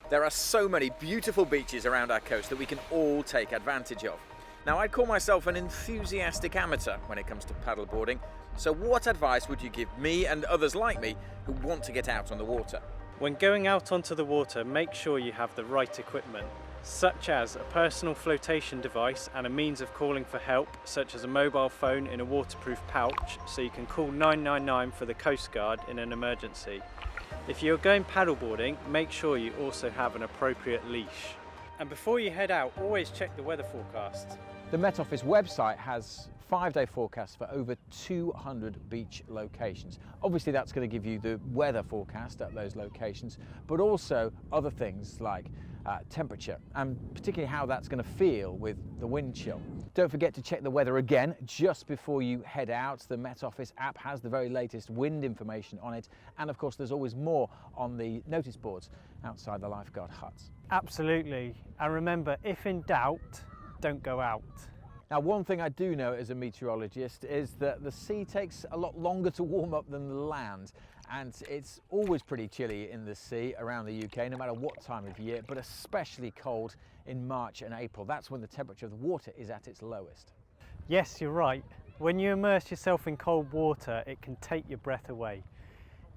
There are so many beautiful beaches around our coast that we can all take advantage of. Now, I'd call myself an enthusiastic amateur when it comes to paddleboarding, so what advice would you give me and others like me who want to get out on the water? When going out onto the water, make sure you have the right equipment, such as a personal flotation device and a means of calling for help, such as a mobile phone in a waterproof pouch, so you can call 999 for the Coast Guard in an emergency. If you're going paddleboarding, make sure you also have an appropriate leash. And before you head out, always check the weather forecast. The MetOffice website has 5-day forecasts for over 200 beach locations. Obviously that's going to give you the weather forecast at those locations, but also other things like temperature and particularly how that's going to feel with the wind chill. Don't forget to check the weather again just before you head out. The MetOffice app has the very latest wind information on it, and of course there's always more on the notice boards outside the lifeguard huts. Absolutely, and remember, if in doubt, don't go out. Now, one thing I do know as a meteorologist is that the sea takes a lot longer to warm up than the land, and it's always pretty chilly in the sea around the UK, no matter what time of year, but especially cold in March and April. That's when the temperature of the water is at its lowest. Yes, you're right. When you immerse yourself in cold water, it can take your breath away.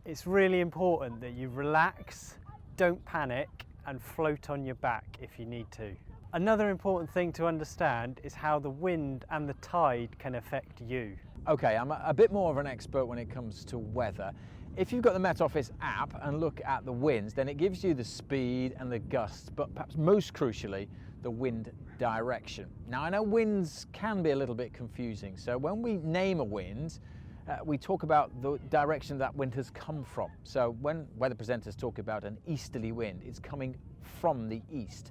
It's really important that you relax, don't panic, and float on your back if you need to. Another important thing to understand is how the wind and the tide can affect you. Okay, I'm a bit more of an expert when it comes to weather. If you've got the MetOffice app and look at the winds, then it gives you the speed and the gusts, but perhaps most crucially, the wind direction. Now, I know winds can be a little bit confusing, so when we name a wind, we talk about the direction that wind has come from. So when weather presenters talk about an easterly wind, it's coming from the east,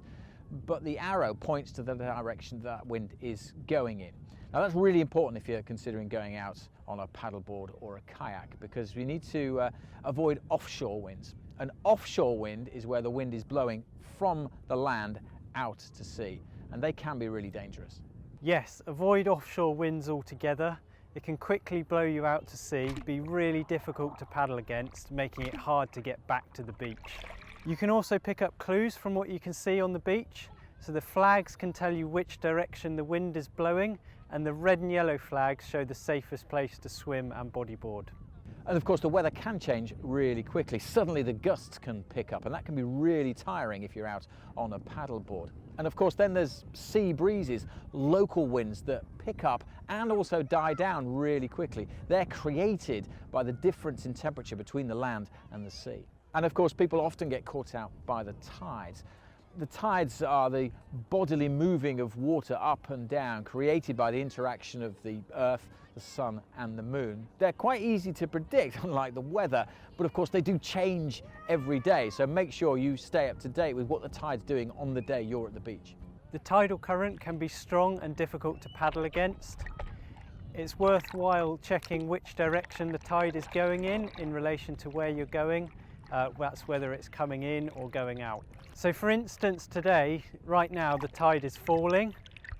but the arrow points to the direction that wind is going in. Now that's really important if you're considering going out on a paddleboard or a kayak, because we need to avoid offshore winds. An offshore wind is where the wind is blowing from the land out to sea, and they can be really dangerous. Yes, avoid offshore winds altogether. It can quickly blow you out to sea, be really difficult to paddle against, making it hard to get back to the beach. You can also pick up clues from what you can see on the beach. So the flags can tell you which direction the wind is blowing, and the red and yellow flags show the safest place to swim and bodyboard. And of course the weather can change really quickly. Suddenly the gusts can pick up, and that can be really tiring if you're out on a paddleboard. And of course then there's sea breezes, local winds that pick up and also die down really quickly. They're created by the difference in temperature between the land and the sea. And of course people often get caught out by the tides. The tides are the bodily moving of water up and down created by the interaction of the earth, the sun and the moon. They're quite easy to predict, unlike the weather, but of course they do change every day, so make sure you stay up to date with what the tide's doing on the day you're at the beach. The tidal current can be strong and difficult to paddle against. It's worthwhile checking which direction the tide is going in relation to where you're going. That's whether it's coming in or going out. So for instance today, right now the tide is falling,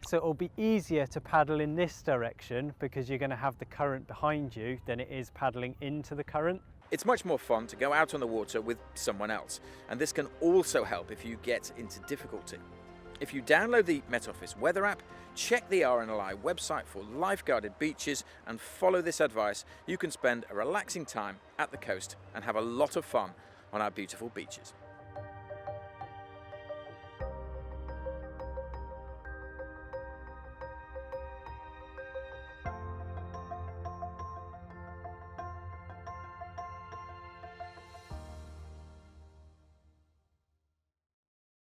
so it'll be easier to paddle in this direction because you're going to have the current behind you than it is paddling into the current. It's much more fun to go out on the water with someone else, and this can also help if you get into difficulty. If you download the MetOffice weather app, check the RNLI website for lifeguarded beaches and follow this advice, you can spend a relaxing time at the coast and have a lot of fun on our beautiful beaches.